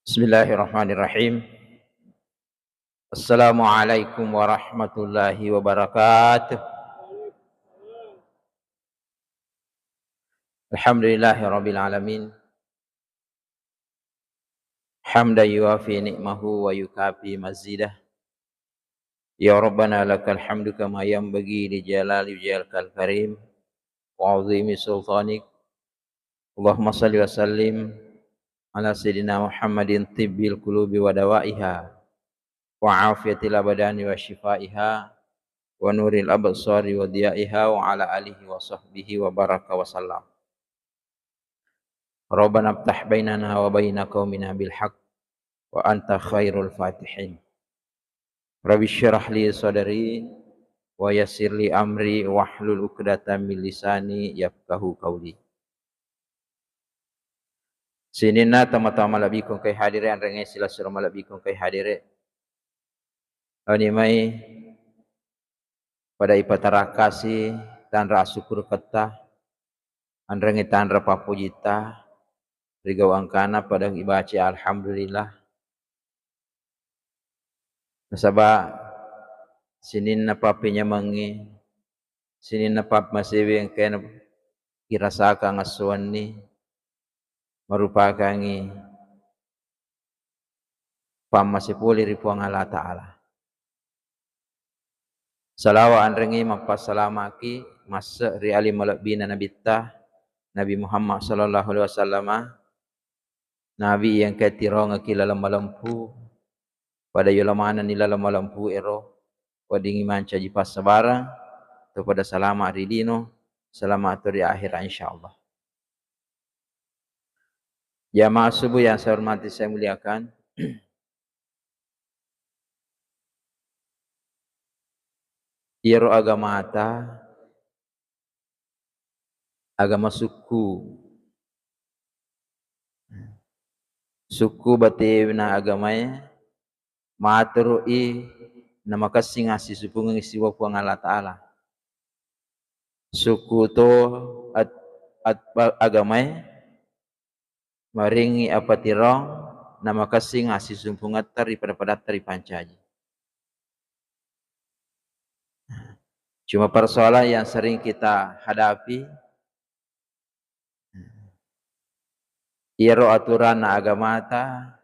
Bismillahirrahmanirrahim. Assalamualaikum warahmatullahi wabarakatuh. Alhamdulillahirabbil alamin. Hamdan yuwafi ni'mahu wa yukafi mazidah. Ya Rabbana lakal hamdu kama yanbaghi li jalali wajhikal karim wa 'azimi sultanik. Allahumma shalli wa sallim ala sayyidina Muhammadin tibbil qulubi wa dawaiha wa afiyatil abdani wa shifaiha wa nuril absari wa diyaiha wa ala alihi wa sahbihi wa baraka wa sallam. Rabbana iftah bainana wa baina qaumina bil haqq wa anta khairul fatihin. Rabbi syrah li sadri wa yassir li amri wahlul 'uqdatam min lisani yafqahu qawli. Sinina tama-tama labikum kai hadire anrenge sila sura malabikum kai hadire. Ani mai pada ipatara kasih dan ra syukur kata anrenge tan ra papujita rigau angkana pada ibaca alhamdulillah. Nasaba sinin na papinya mangi sinin na pap masewi yang kena kirasaka ngasuan ni merupakan ngi pam masipuli ripuang Allah Ta'ala. Salawa anrengi mapasalamaki masa riali malabina nabita Nabi Muhammad sallallahu alaihi wasallam, Nabi yang ketirong kilala malampu pada yulamana nilala malampu ero wadingi manca jipas sabarang tu pada salama ridino selamat di akhir insyaallah. Jamaah subuh yang saya hormati saya muliakan. Iro agama ata agama suku batina agamanya maturui nama kasih ngasih supungan isiwa puang Allah Ta'ala. Suku to agamanya maringi apa tirong nama kasih ngasih sumpungat daripada tari pancaji. Cuma persoalan yang sering kita hadapi, iro aturan agama ta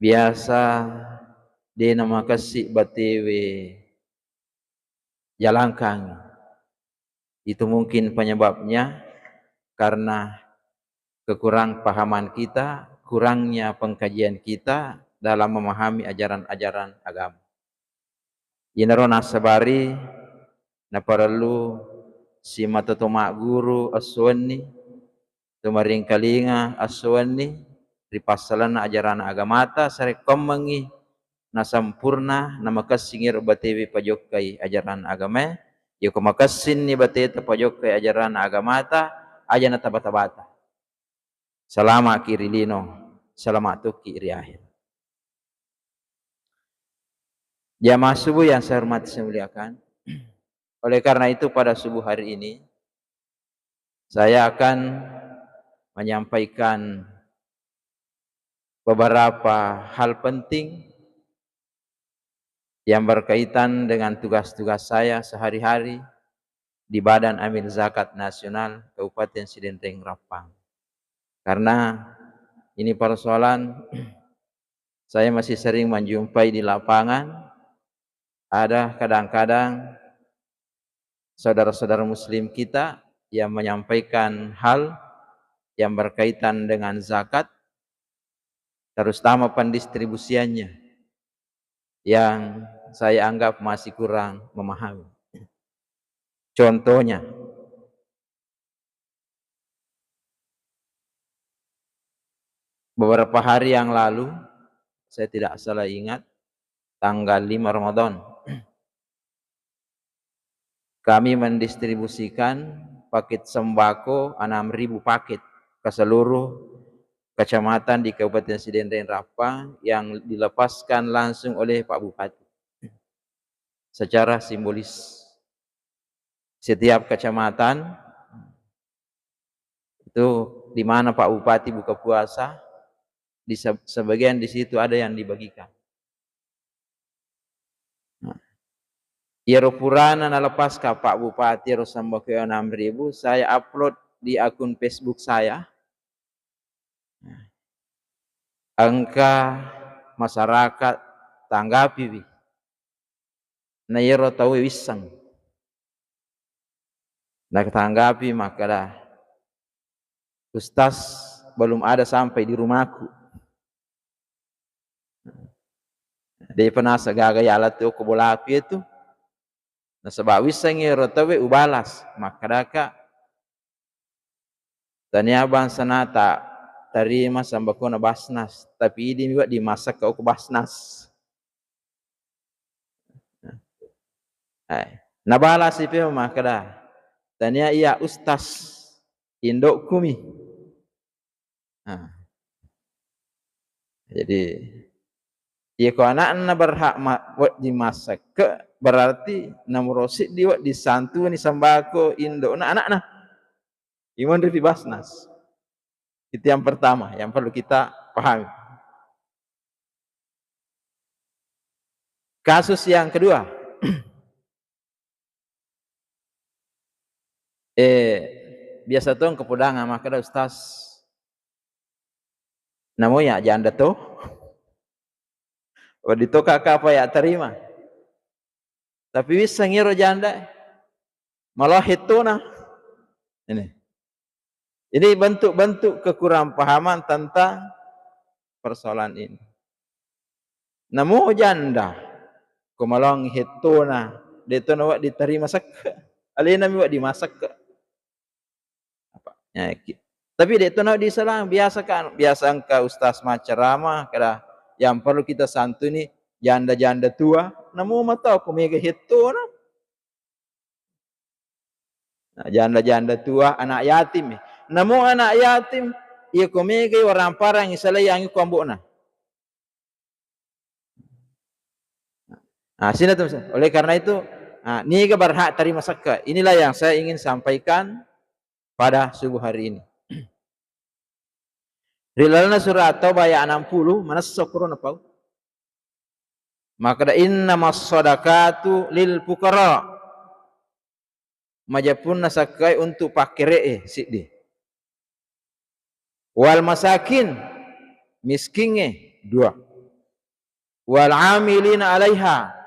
biasa di nama kasih batiwe jalangkang. Itu mungkin penyebabnya karena kekurang pahaman kita, kurangnya pengkajian kita dalam memahami ajaran-ajaran agama. Inaro nasabari na perlu si matotoma guru aswani tumaring kalinga aswani ripasalan ajaran agamata sare komengi na sampurna na makasingir batewi pajokai ajaran agama yo kumakasin ni bateta pajokai ajaran agamata aja na tabata-bata selama kirilino selama tuki iri akhir. Jamaah subuh yang saya hormati saya muliakan. Oleh karena itu pada subuh hari ini saya akan menyampaikan beberapa hal penting yang berkaitan dengan tugas-tugas saya sehari-hari di Badan Amil Zakat Nasional Kabupaten Sidenteng Rapang. Karena ini persoalan saya masih sering menjumpai di lapangan. Ada kadang-kadang saudara-saudara muslim kita yang menyampaikan hal yang berkaitan dengan zakat, terutama pendistribusiannya yang saya anggap masih kurang memahami. Contohnya, beberapa hari yang lalu, saya tidak salah ingat, tanggal 5 Ramadan, kami mendistribusikan paket sembako 6.000 paket ke seluruh kecamatan di Kabupaten Sidenteng Rapang yang dilepaskan langsung oleh Pak Bupati secara simbolis. Setiap kecamatan itu di mana Pak Bupati buka puasa di sebagian di situ ada yang dibagikan. Iro purana na lepas ka Pak Bupati ro sambako 6.000, saya upload di akun Facebook saya. Angka masyarakat tanggapi bi. Na iro tahu wisang. Na tanggapi maka dah. Ustaz belum ada sampai di rumahku. Dia pernah segagaya alat tu ko bola api itu. Na sebab wisang iro tahu ubalas maka daka tanya bangsa nata terima sambako na basnas tapi ini juga dimasak ke basnas. Na balas itu maka dah tanya iya ustaz indok kumi. Jadi iya ko anak na berhak dimasak ke berarti namurosid dia disantuni sambako indok na anak na iman rifi basnas. Itu yang pertama yang perlu kita pahami. Kasus yang kedua, biasa tuh kepudangan maka ada ustaz namanya janda tuh dito kakak apa ya terima tapi bisa ngiro janda malah itu nah ini bentuk-bentuk kekurang pahaman tentang persoalan ini. Namu janda kumalong hituna dito na diterima sak alina mi dimasak ke apa ya, tapi dito na disalang biasa kan biasa angka ustaz macerama kada yang perlu kita santuni janda-janda tua namu mata ko mega hituna nah, janda-janda tua anak yatim namu anak yatim ia ko mega orang parang isalai yang ko ambona. Nah, sini tuh. Oleh karena itu, ini berhak terima zakat. Inilah yang saya ingin sampaikan pada subuh hari ini. Rilalana surah At-Taubah ayat 60, mana sokurun apa? Maka innamas shadaqatu lil fuqara. Majapun nasakai untuk pakire siddi. Wal masakin miskinge dua. Wal amilina alaiha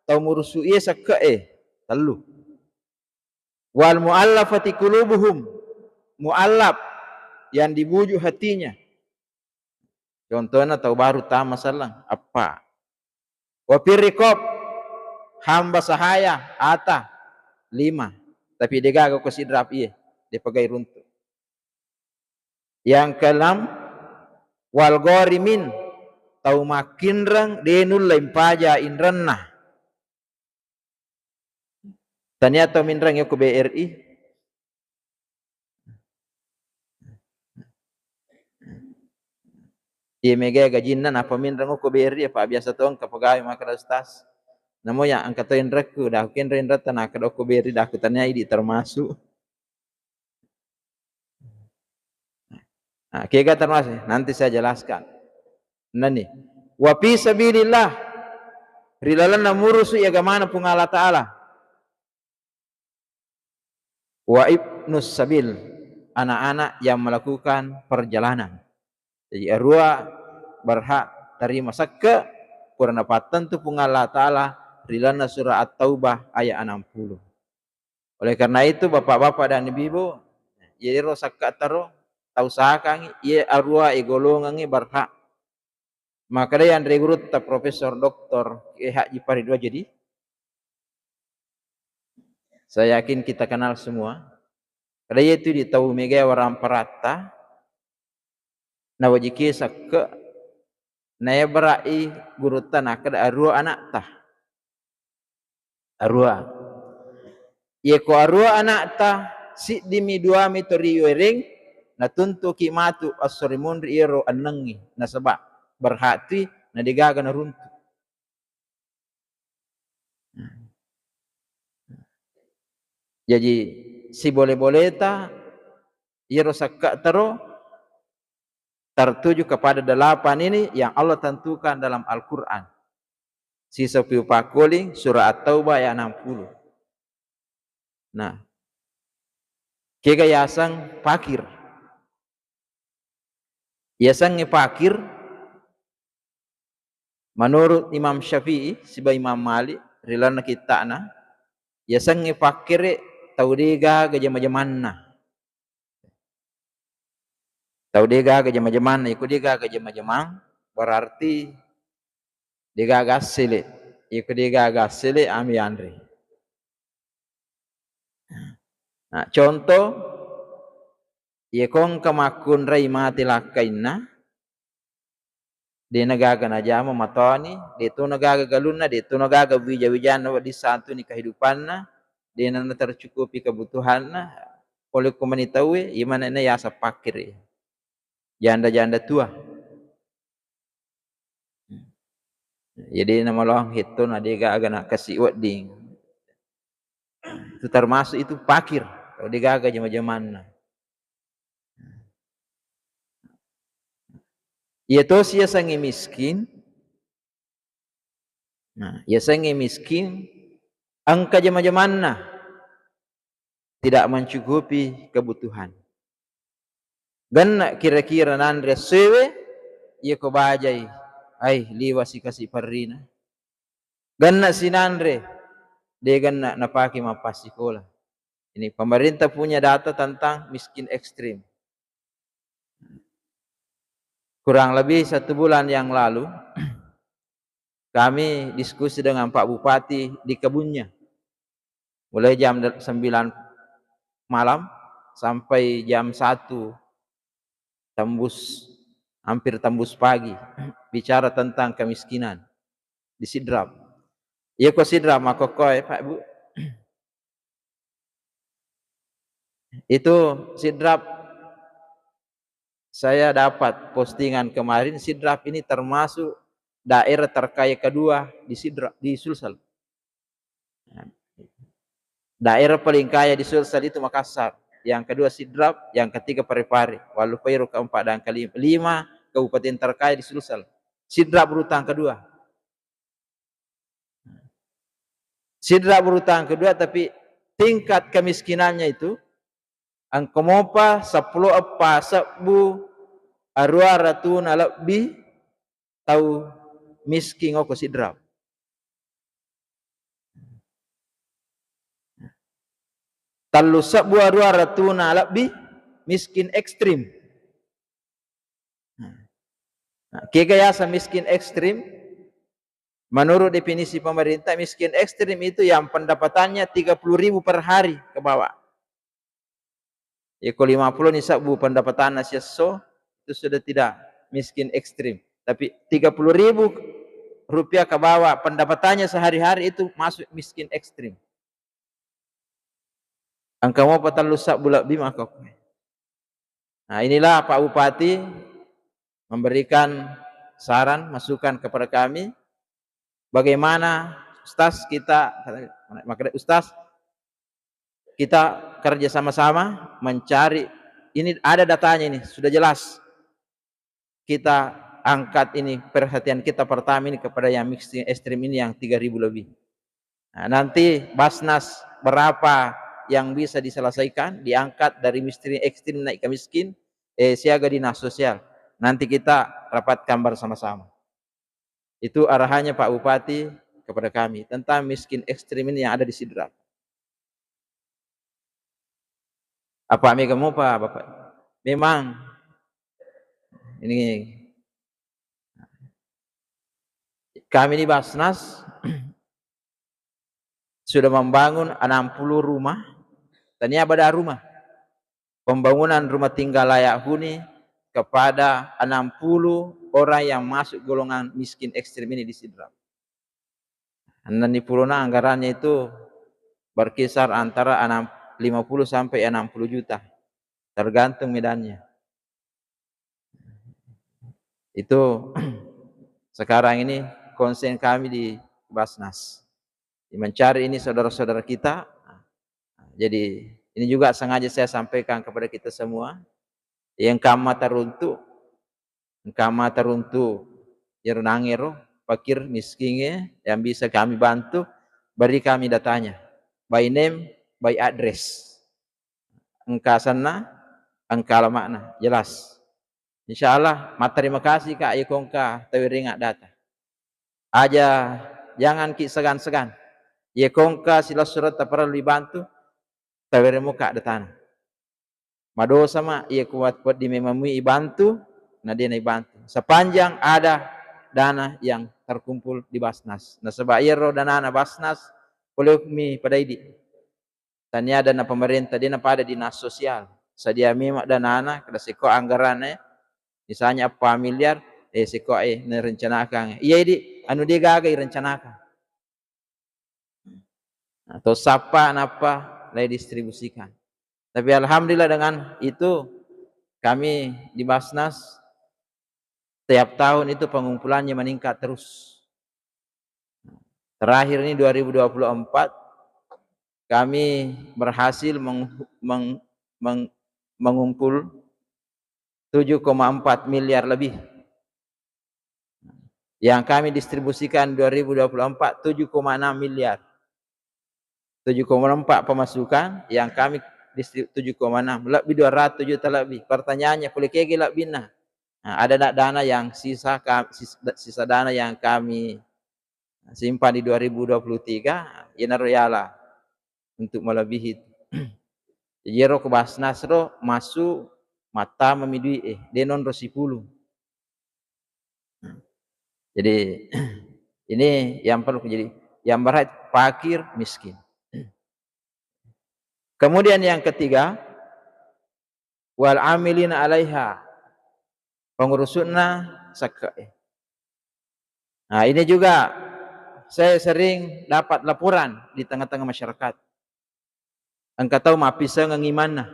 tau murusuiye sakae telu. Wal muallafati qulubuhum muallaf yang dibujuk hatinya. Contohnya tahu baru ta masalah apa? Wa firriqab hamba sahaya ata 5 tapi dia gagal ko sidrap iye dia pagai runtuh. Yang kelam wal gharimin tahu makin rang denul lain paja inranna. Ternyata minrang yo ke BRI. Ia mega gajinan apa minrang ko BRI apa biasa tuang ke pegawai maka ustaz. Namo yang angkat toin reku dah ken rendra tanah ke ko BRI dah kutanya ini termasuk. Nah, kega termasuk nanti saya jelaskan. Nani wa fi sabilillah rilalan namurusu ya gamana pun Allah Ta'ala wa ibnus sabil anak-anak yang melakukan perjalanan. Jadi arwah berhak terima zakah karena patentu pun Allah Ta'ala rilalan surah At-Taubah ayat 60. Oleh karena itu bapak-bapak dan ibu-ibu jadi ro zakat taro tau sakangi ia arwah golongangi berhak. Maka dia yang regurut ta Profesor Doktor Haji Faridwa jadi saya yakin kita kenal semua. Kada itu di tahu mega orang perata na wajiki sakka na berai gurutan kada arua anak tah. Arua. Ye ko arua anak tah si dimi dua mitori wering na tuntu kimatu asrimun iro annangi na sebab berhati na digaga na runtuh. Jadi si boleh-boleh ta iro sakka taro tertuju kepada 8 ini yang Allah tentukan dalam Al-Quran. Sisa piu pakuling surah At-Taubah ayat 60. Nah, kega yasang pakir. Yasang pakir menurut Imam Syafi'i siba Imam Malik rilana kita na yasang pakir taudiga gajah-jamanna. Taudiga gajah-jamanna ikut diga gajah-jamang berarti diga gasile. Ikut diga gasile ami andre. Nah, contoh ye kong kamakun rai mati lakainna di nagaga na jama matoni di tu nagaga galunna di tu nagaga wija-wijana di satu ni kehidupanna di nana tercukupi kebutuhanna oleh komunitawe imana na yasa pakir janda-janda tua. Jadi nama loang hitun adiga agak nak kasih wading itu termasuk itu pakir kalau digaga jama-jamanna. Ia to sia sangi miskin. Nah, ia sangi miskin angka jama-jamanna tidak mencukupi kebutuhan. Ganna kira-kira nandre sewe ia ko bajai ai liwa si kasih parrina. Ganna sinandre dia ganna napaki mapasi sekolah. Ini pemerintah punya data tentang miskin ekstrim. Kurang lebih 1 bulan yang lalu kami diskusi dengan Pak Bupati di kebunnya. Mulai jam 9 malam sampai jam 1 hampir tembus pagi bicara tentang kemiskinan di Sidrap. Iya kok Sidrap makokoy Pak Bu. Itu Sidrap saya dapat postingan kemarin Sidrap ini termasuk daerah terkaya kedua di Sidrap di Sulsel. Daerah paling kaya di Sulsel itu Makassar, yang kedua Sidrap, yang ketiga Parepare, Walupairo keempat dan kelima kabupaten terkaya di Sulsel. Sidrap urutan kedua. Sidrap urutan kedua tapi tingkat kemiskinannya itu angkomopa 10 apa sabu arua ratuna lebih tahu miskin oko Sidrap. Talu sabu arua ratuna lebih miskin ekstrim. Kegayasa miskin ekstrim menurut definisi pemerintah miskin ekstrim itu yang pendapatannya 30.000 per hari ke bawah. Eko 50 ni sabu pendapatan so itu sudah tidak miskin ekstrim. Tapi 30.000 rupiah ke bawah pendapatannya sehari-hari itu masuk miskin ekstrim. Angka mau patalu sabu lebih maka. Nah inilah Pak Bupati memberikan saran masukan kepada kami bagaimana Ustaz kita kerja sama-sama mencari ini ada datanya ini sudah jelas kita angkat ini perhatian kita pertama ini kepada yang miskin ekstrim ini yang 3.000 lebih. Nah, nanti Basnas berapa yang bisa diselesaikan diangkat dari miskin ekstrim naik ke miskin siaga dinas sosial. Nanti kita rapatkan bersama-sama. Itu arahannya Pak Bupati kepada kami tentang miskin ekstrim ini yang ada di Sidrap. Apa kamu Pak Bapak? Memang ini kami di Basnas sudah membangun 60 rumah. Tadinya ada rumah. Pembangunan rumah tinggal layak huni kepada 60 orang yang masuk golongan miskin ekstrim ini di Sidrap. Dan di Puruna anggarannya itu berkisar antara 50 sampai 60 juta. Tergantung medannya. Itu sekarang ini konsen kami di Basnas. Mencari ini saudara-saudara kita. Jadi ini juga sengaja saya sampaikan kepada kita semua yang kamata runtuh Kama teruntuk nangero fakir miskinnya yang bisa kami bantu, beri kami datanya, by name, by address, engka sana, engka alamatna, jelas. Insyaallah, terima kasih Kak Yekongka taweringat data. Aja jangan ki segan-segan. Yekongka sila surat tak perlu dibantu, tawirimu Kak datana. Mado sama ia kuat di memamui bantu, nah dia bantu. Sepanjang ada dana yang terkumpul di Basnas. Nah sebab iro dana Basnas boleh mi pada ini. Tanya dana pemerintah dia pada dinas sosial. Sedia mimak dana anak kada seko anggarannya. Misalnya apa miliar, seko nerencanakan. Iya di anu dia gagai rencanakan. Atau sapa napa lay distribusikan. Tapi alhamdulillah dengan itu kami di Basnas setiap tahun itu pengumpulannya meningkat terus. Terakhir ini 2024 kami berhasil mengumpul 7,4 miliar lebih. Yang kami distribusikan 2024 7,6 miliar. 7,4 pemasukan, yang kami 7,6, lebih 200 juta lebih. Pertanyaannya, boleh kege lebih nah. Ada dana yang sisa dana yang kami simpan di 2023, ya naroyala untuk melebihi. Jero ke Basnas ro masuk mata memidui denon rosipulu. Jadi ini yang perlu jadi yang berat fakir miskin. Kemudian yang ketiga, wal amilina 'alaiha, pengurusuna sakka. Nah, ini juga saya sering dapat laporan di tengah-tengah masyarakat. Engkau tahu mapisa ngimana?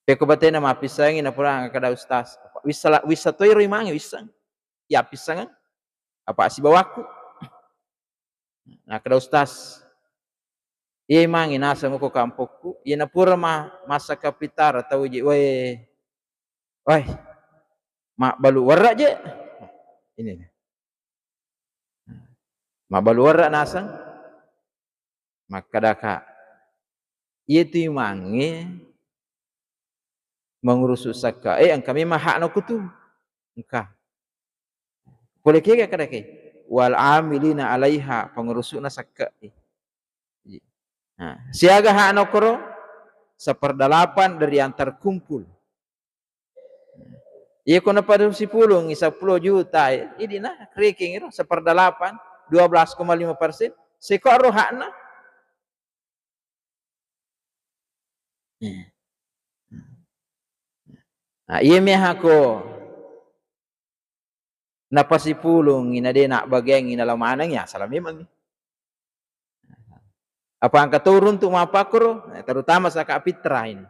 Peko batena mapisa ngina pura kada ustaz. Wisa toiro imangi wisa. Ya pisang apa si bawaku? Nah, kada ustaz. Iya mangi nasa ko kampokku, iya na pura masa kapitar atau je woi, mak balu warra je. Ini. Mak balu warra nasa. Maka daka. Iya tu mangi mengurus usaka. Ang kami mahak no kutu. Engka. Boleh kaya kada kaya. Wal amilina 'alaiha, pengurusuna sakka. Nah, siaga hak nokoro 1/8 dari yang terkumpul. Iya kono pada 10 juta. Ini nah kreking itu 1/8, 12,5%. Sekor hakna. Nah, iya mehako napasi pulung ina de nak bageng ina lamanang ya salah memang. Apa angka turun untuk mapakro, terutama saka fitra ini.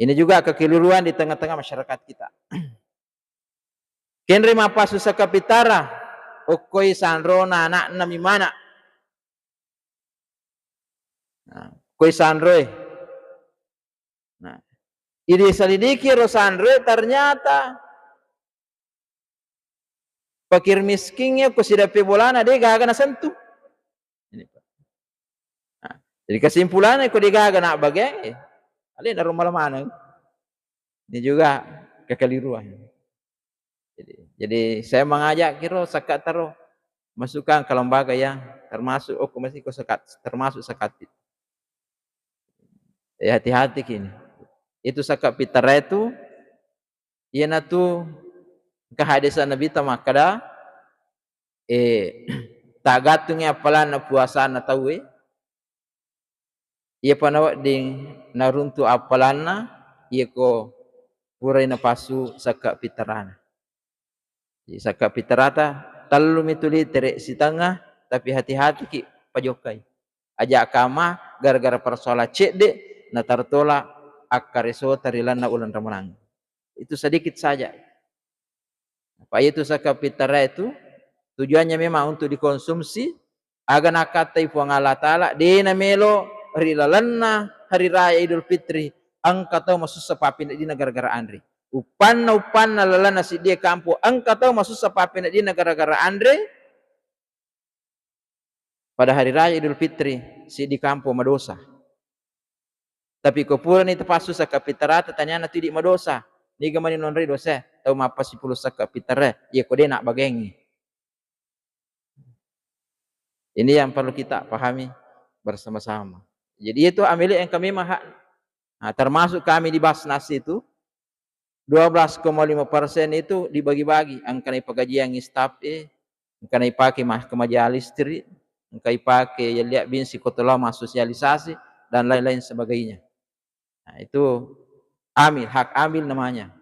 Ini juga kekeliruan di tengah-tengah masyarakat kita. Kenre mapasu saka pitara, okoi sanrona anak nami mana? Nah, koi sanroe. Nah, ini selidiki rosanroe ternyata fakir miskinnya kusidapi bolana dia gaga na sentuh. Nah, jadi kesimpulannya kok dia gaga nak bagai, alih dari rumah mana? Ini juga kekeliruan. Jadi saya mengajak kiro sekat taro masukkan ke lembaga yang termasuk masih sekat termasuk sekat. Hati-hati kini. Itu sekat pitara itu ia natu kehadisan Nabi tamakada tagatungnya apalan puasa na tahu ia panawa ding naruntu apalana ia ko purai na pasu sekat pitarana. Saka pitarata talu mituli tere si tengah, tapi hati-hati ki pajokai. Ajak kama gara-gara persoalan cek de na tartola akareso tarilana ulan ramanang. Itu sedikit saja. Apa itu saka pitara itu tujuannya memang untuk dikonsumsi agar nakatai puang Allah Ta'ala dina melo hari lalana hari raya Idul Fitri angka tahu masuk sepapin di negara-negara Andre. Upan lala nasi dia kampo angka tahu masuk sepapin di negara-negara Andre. Pada hari raya Idul Fitri si di kampo madosa. Tapi kepulan itu pas susah kapitara tanya nanti di madosa. Ni gamani non dosa. Tahu mapa si puluh sak kapitara. Ya kode nak bagengi. Ini yang perlu kita pahami bersama-sama. Jadi itu ambil yang kami mahak. Nah, termasuk kami di Basnas itu 12,5% itu dibagi-bagi. Angka pegajian staf angka pakai ke majalis istri, angka pakai ya lihat bin psikolog sosialisasi dan lain-lain sebagainya. Nah, itu amil, hak amil namanya.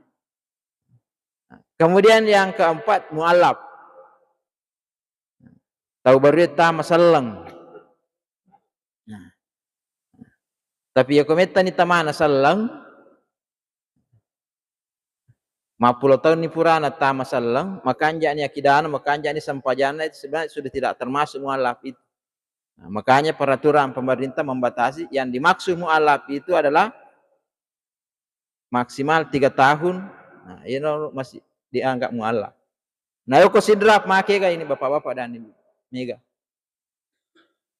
Nah, kemudian yang keempat mualaf. Tahu berita masalang. Nah, tapi ya kometa ni tamana salang. 50 tahun ni purana ta masalang, makanya ni akidana, makanya ni sampajana itu sebenarnya sudah tidak termasuk mualaf itu. Nah, makanya peraturan pemerintah membatasi yang dimaksud mualaf itu adalah maksimal 3 tahun. Nah, ini masih dianggap mualaf. Nah, yoko sidrap make ini bapak-bapak dan ibu mega.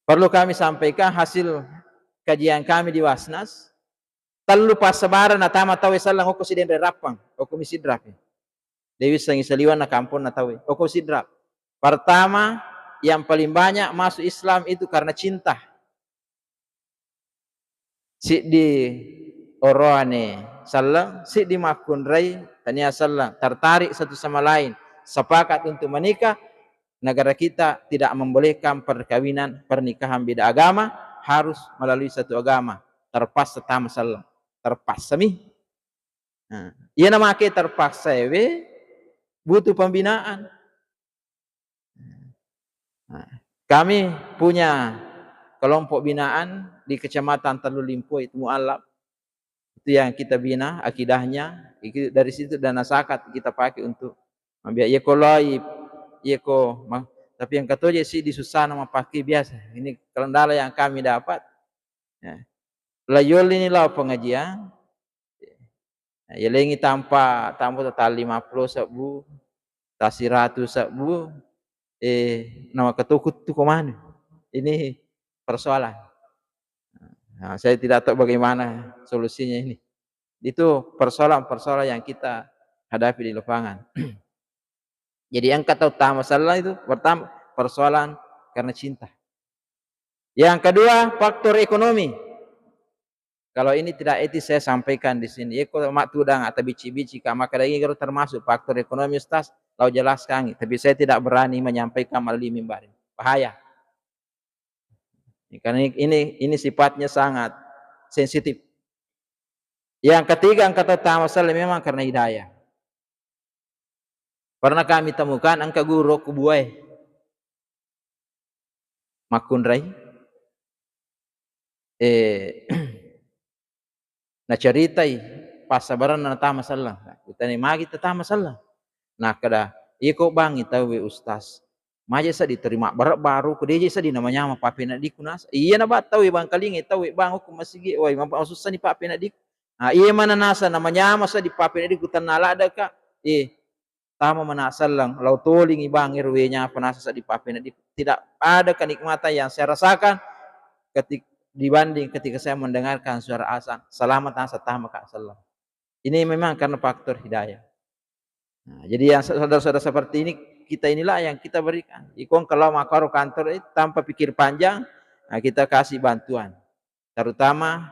Perlu kami sampaikan hasil kajian kami di Wasnas. Talu pas sebaran na tama tawe salang oko sidin rapang, oko misidrap. Dewi sangi saliwan na kampung na tawe, oko sidrap. Pertama, yang paling banyak masuk Islam itu karena cinta. Si di orane salang, si di makun rai, tania salang, tertarik satu sama lain, sepakat untuk menikah. Negara kita tidak membolehkan pernikahan beda agama, harus melalui satu agama. Terpas setama salang. Terpaksa mi. Nah, ia nama ke terpaksa butuh pembinaan. Nah, kami punya kelompok binaan di Kecamatan Teluk Limpo itu mualaf. Itu yang kita bina akidahnya. Dari situ dana zakat kita pakai untuk ambil tapi yang katoje sih disusah nama pakai biasa. Ini kendala yang kami dapat. Ya. Layol inilah pengajian. Ya lengi tanpa total 50 sabu, tasi 100 sabu, nama ketukut tu kemana? Ini persoalan. Nah, saya tidak tahu bagaimana solusinya ini. Itu persoalan-persoalan yang kita hadapi di lapangan. Jadi yang kata utama masalah itu pertama persoalan karena cinta. Yang kedua faktor ekonomi. Kalau ini tidak etis saya sampaikan di sini. Kalau mak tudang atau bici-bici maka lagi termasuk faktor ekonomi Ustaz. Lau jelaskan, tapi saya tidak berani menyampaikan melalui mimbar. Bahaya. Karena ini sifatnya sangat sensitif. Yang ketiga yang kata utama masalah memang karena hidayah. Pernah kami temukan angka guru kubuai makun rai. Na ceritai pas sabaran na tama masalah. Kita ni magi tama masalah. Nah kada iko bang itawe ustaz. Maja sa diterima baru ke DJ sa di namanya mah papi na di kunas. Iya na ba tahu bang kaling itawe bang aku masih oi mampa susah ni papi na di. Ah iya mana nasa namanya mah sa di papi na di kutan nala ada ka. Tama manasal lang lau toling ibang irwe nya penasa sa di papi na di. Tidak ada kenikmatan yang saya rasakan ketika dibanding ketika saya mendengarkan suara azan selamat nasa tama ka salam. Ini memang karena faktor hidayah. Nah, jadi yang saudara-saudara seperti ini kita inilah yang kita berikan. Ikon kalau makaro kantor tanpa pikir panjang, nah kita kasih bantuan. Terutama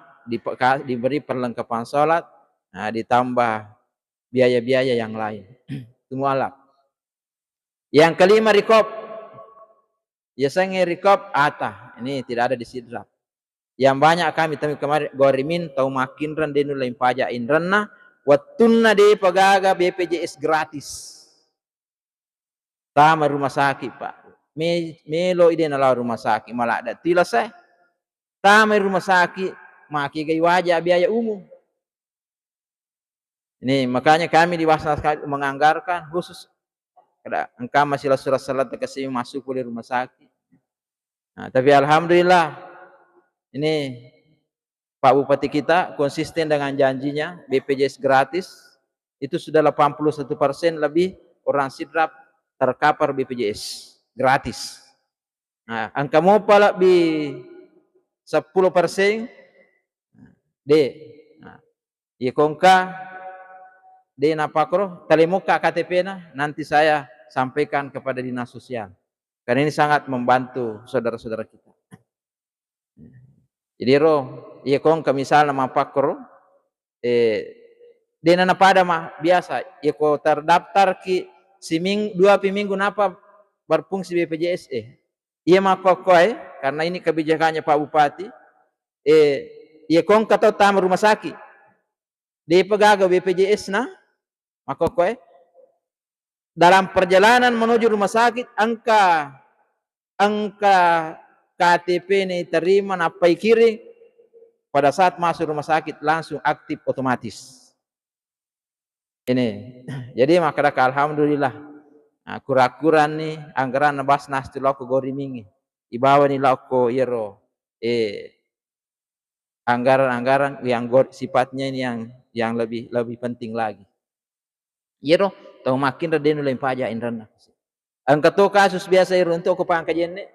diberi perlengkapan sholat, nah ditambah biaya-biaya yang lain. Semua alat. Yang kelima rikop. Biasanya rikop ata. Ini tidak ada di sidrap. Yang banyak kami temui kemarin gorimin tau makin ren denu lain pajak inrenna watunna de pagaga BPJS gratis. Tama rumah sakit Pak. Melo ide nala rumah sakit malah ada tilas Tama rumah sakit maki gay wajah biaya umum. Ini makanya kami di Wasnas menganggarkan khusus kada engkau masih surat salat kasih masuk ke rumah sakit. Nah, tapi alhamdulillah ini Pak Bupati kita konsisten dengan janjinya BPJS gratis. Itu sudah 81% lebih orang sidrap terkapar BPJS gratis. Nah, angka mau pala di 10% de. Nah, ya kongka de napakro talimuka KTP na nanti saya sampaikan kepada dinas sosial. Karena ini sangat membantu saudara-saudara kita. Jadi roh, iya kongka misalnya mapakro de nana pada mah biasa, ya ko terdaftar ki dua minggu napa berfungsi BPJS iya mah kokoi karena ini kebijakannya Pak Bupati iya kong kata tamu rumah sakit dia pegaga BPJS na maka kokoi dalam perjalanan menuju rumah sakit angka KTP ini terima napai kiri pada saat masuk rumah sakit langsung aktif otomatis. Ini jadi maka alhamdulillah nah, kura-kuran nih anggaran Basnas tu loko gorimingi ibawa ni loko iro anggaran yang sifatnya ini yang lebih penting lagi iro tahu makin redenu lain pajak indran angka to kasus biasa iro untuk ko pangkajen ne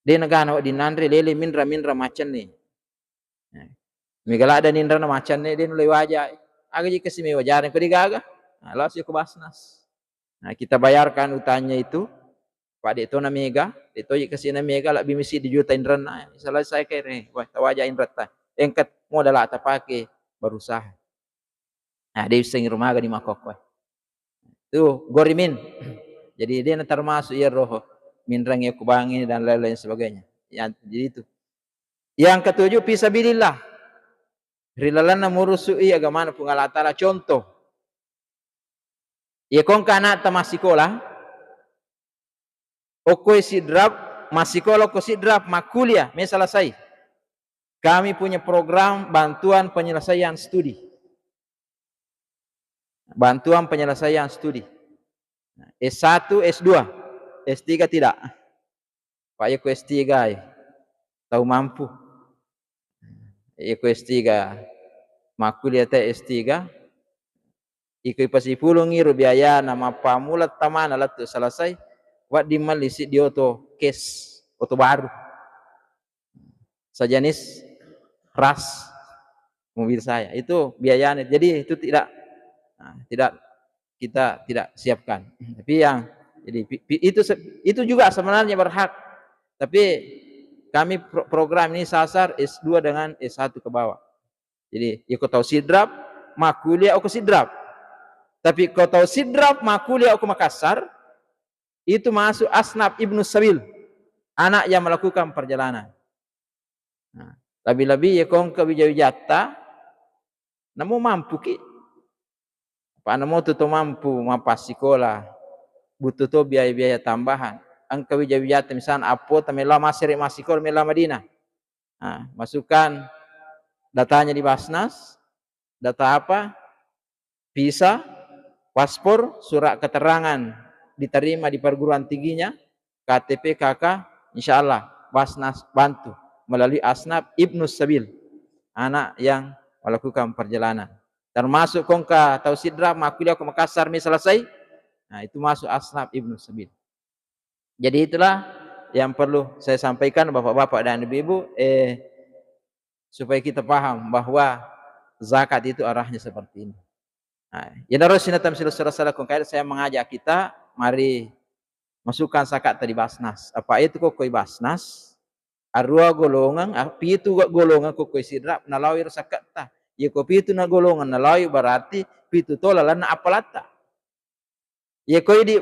de negana di nandre lele mindra macan nih migala ada nindra macan ne de nulai wajah aga jika simi wajaran ko digaga nah lawas yo ke Basnas. Nah, kita bayarkan utangnya itu Pak Dekto na mega, Dekto jika sina mega lah bimisi di juta indran na. Selesai kere, wah tawaja indrat ta. Engkat modal ata pake berusaha. Nah, dia sing rumah di makok. Tuh, gorimin. Jadi dia termasuk ya roh mindrang ya kubangi dan lain-lain sebagainya. Ya, jadi itu. Yang ketujuh fisabilillah. Rilalana murusui agama pungalatala contoh. Ya kong kana ta masikola. Okoi sidrap masikola ko sidrap makuliah me selesai. Kami punya program bantuan penyelesaian studi. Bantuan penyelesaian studi. S1, S2, S3 tidak. Pak Eko S3 tahu mampu. Eko S3 makuliah teh S3 Iko pasipulung ngiru biaya nama pamulat tamana latu selesai wat di malisi di oto case oto baru sejenis ras mobil saya itu biayanya jadi itu tidak kita tidak siapkan tapi yang jadi itu juga sebenarnya berhak tapi kami program ini sasar S2 dengan S1 ke bawah jadi ikut tahu sidrap makuliah atau sidrap tapi kau tahu sidrap makuliah atau Makassar itu masuk asnaf ibnu sabil anak yang melakukan perjalanan nah, lebih-lebih ya kong ke Wijayata namu mampu ki apa namu tu mampu mapas sekolah butuh tu biaya-biaya tambahan angka Wijayata misalnya apo tamela masih sekolah mela Madinah nah, masukkan datanya di Basnas data apa visa paspor surat keterangan diterima di perguruan tingginya KTP KK insyaallah Basnas bantu melalui asnaf ibnu sabil anak yang melakukan perjalanan termasuk kongka atau sidrap makuliah ke Makassar selesai nah itu masuk asnaf ibnu sabil jadi itulah yang perlu saya sampaikan bapak-bapak dan ibu-ibu supaya kita paham bahwa zakat itu arahnya seperti ini nah, ya terus saya mengajak kita mari masukkan zakat tadi Basnas apa itu kok koi Basnas arua golongan pitu golongan kok sidrap nalawir zakat ta ya ko pitu na golongan nalawi berarti pitu tola lana apalata ya koi di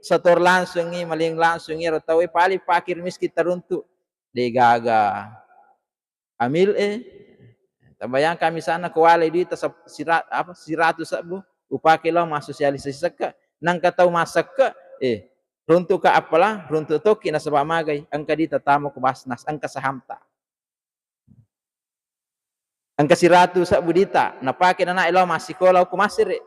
setor langsung ni maling langsung ni atau pali pakir miskin teruntuk degaga amil tabayang kami sana kuwalay dito sa sirato sa bu upake lang masosialisasi saka nang kataw masaka runto ka apala runto to kinasabamagay ang kadita tamo ko Basnas ang kasahamta ang kasirato sa budita napake na ilaw masikola ko masire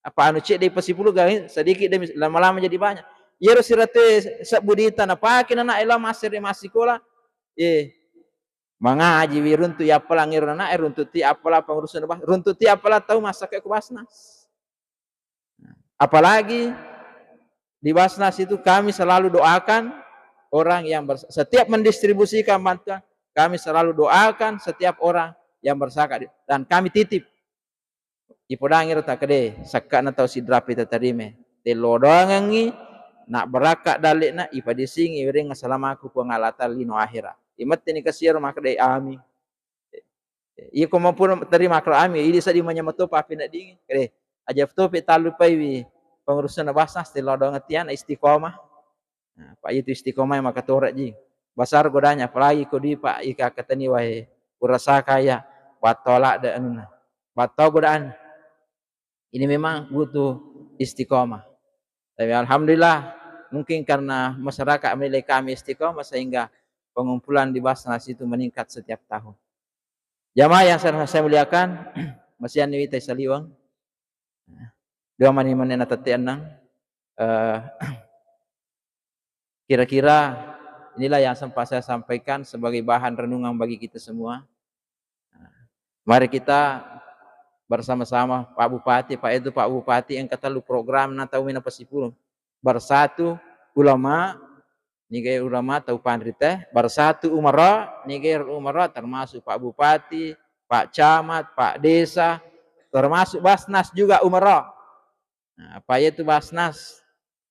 apa anu cek day pasipulu gawin sedikit demi lama-lama jadi banyak yero sirate sa budita napake na ilaw masire masikola Mengaji runtu ya apalah ngirna runtu ti apalah pengurusan Basnas. Runtu ti apalah tahu masak ke Basnas. Apalagi di Basnas itu kami selalu doakan orang yang setiap mendistribusikan bantuan, kami selalu doakan setiap orang yang berzakat dan kami titip ipodangir tak kede sakka na tau sidrapi tatarime telodongangi nak berakat dalik na ipadisingi ring salamaku pengalatan lino akhirat imet ini kasir makde ami iya ko mampun terima makro ami ini sadi menyamato papi nak dingin kede aja to pe talu pai pengurusan Basnas telodongan tian istiqomah. Nah, Pak itu istiqomah yang maka torak ji. Basar godanya apalagi kodi Pak ika katani wae urasa kaya batolak da anuna. Batau godaan. Ini memang butuh istiqomah. Tapi alhamdulillah mungkin karena masyarakat menilai kami istiqomah sehingga pengumpulan di Basnas itu meningkat setiap tahun. Jamaah yang saya muliakan, masih anu teh saliwang. Dua mani-mani tati anang. Kira-kira inilah yang sempat saya sampaikan sebagai bahan renungan bagi kita semua. Mari kita bersama-sama Pak Bupati, Pak Bupati yang kata lu program na tahu mina pasipulung. Bersatu ulama, nige ulama tahu pandri teh, bersatu umara, nige umara termasuk Pak Bupati, Pak Camat, Pak Desa, termasuk Basnas juga umara. Nah, Pak itu Basnas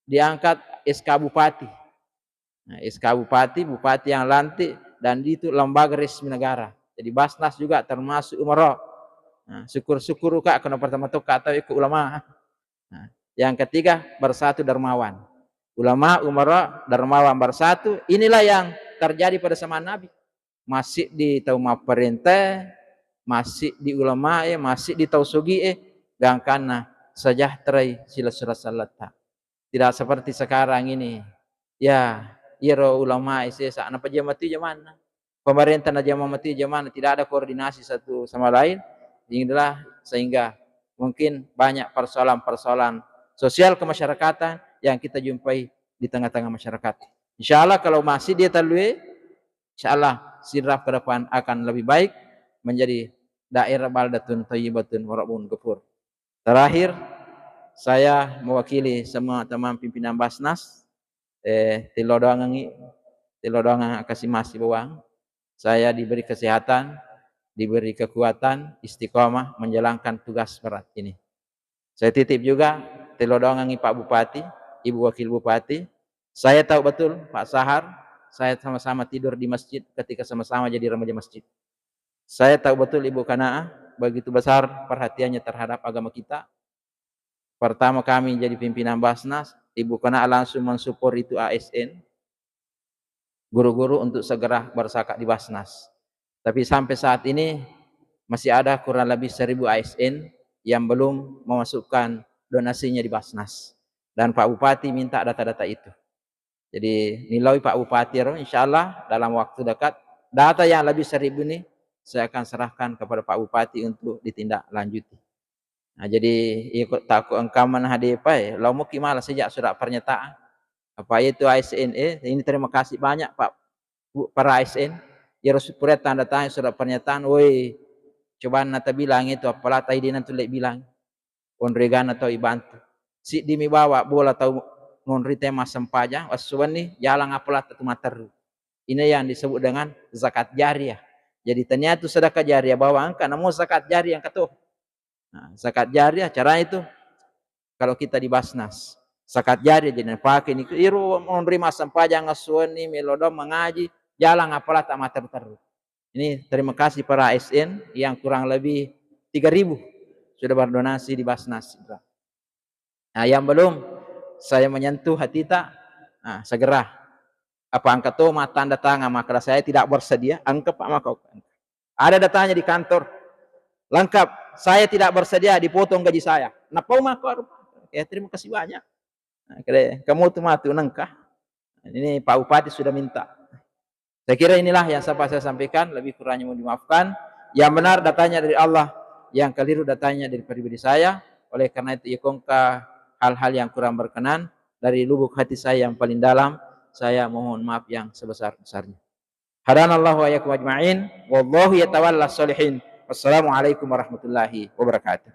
diangkat SK Bupati. Nah, SK Bupati, Bupati yang lantik dan itu lembaga resmi negara. Jadi Basnas juga termasuk umara. Nah, syukur-syukur kak kena pertama tuh kata ikut ulama. Nah, yang ketiga bersatu dermawan. Ulama, umara, dermawan bersatu. Inilah yang terjadi pada zaman Nabi. Masih di tauma perintah, masih di ulama, masih di tausugi, gangkana sejahtera sila surat salata. Tidak seperti sekarang ini. Ya, iro ulama isa anak pejamati zaman. Pemerintah na mati zaman tidak ada koordinasi satu sama lain. Inilah sehingga mungkin banyak persoalan-persoalan sosial kemasyarakatan yang kita jumpai di tengah-tengah masyarakat. Insyaallah kalau masih dia talui, insyaallah sidrap ke depan akan lebih baik menjadi daerah baldatun thayyibatun wa rabbun ghafur. Terakhir saya mewakili semua teman pimpinan Basnas tilodongan kasih masih bawang. Saya diberi kesehatan, diberi kekuatan, istiqomah menjalankan tugas berat ini. Saya titip juga telodongangi Pak Bupati, Ibu Wakil Bupati. Saya tahu betul Pak Sahar, saya sama-sama tidur di masjid ketika sama-sama jadi remaja masjid. Saya tahu betul Ibu Kanaah, begitu besar perhatiannya terhadap agama kita. Pertama kami jadi pimpinan Basnas, Ibu Kanaah langsung mensupport itu ASN, guru-guru untuk segera berzakat di Basnas. Tapi sampai saat ini masih ada kurang lebih 1000 ASN yang belum memasukkan donasinya di Basnas. Dan Pak Bupati minta data-data itu. Jadi nilai Pak Bupati insyaallah dalam waktu dekat data yang lebih 1000 ini saya akan serahkan kepada Pak Bupati untuk ditindaklanjuti. Nah, jadi ikut takut engkaman hadipai, lau muki malah sejak surat pernyataan. Apa itu ASN? Ini terima kasih banyak Pak para ASN. Ya Rasulullah tanda tanya surat pernyataan, woi coba nata bilang itu apalah tadi nanti lek bilang onregan atau ibantu. Si dimi bawa bola tahu nonri tema sempajang wasuan nih jalan apalah tu materu. Ini yang disebut dengan zakat jariah. Jadi ternyata itu sedekah jariah bawa angka namun zakat jariah yang ketuh. Nah, zakat jariah cara itu kalau kita di Basnas zakat jariah jadi pakai ini iru menerima sempajang asuan nih melodom mengaji jalan apalah tak materu. Ini terima kasih para ASN yang kurang lebih 3000 sudah berdonasi di Basnas. Nah, yang belum saya menyentuh hati tak, nah, segera apa angkat tuh tanda tangan maka saya tidak bersedia angkat Pak maka ada datanya di kantor lengkap saya tidak bersedia dipotong gaji saya. Nah, pau maka ya terima kasih banyak. Nah, kamu tuh mati nengkah. Ini Pak Bupati sudah minta. Saya kira inilah yang saya sampaikan, lebih kurangnya mohon dimaafkan. Yang benar datanya dari Allah, yang keliru datanya dari pribadi saya. Oleh karena itu ikongka hal-hal yang kurang berkenan dari lubuk hati saya yang paling dalam, saya mohon maaf yang sebesar-besarnya. Hadanallahu wa iyyakum ajma'in. Wallahu yatawalla sholihin. Wassalamualaikum warahmatullahi wabarakatuh.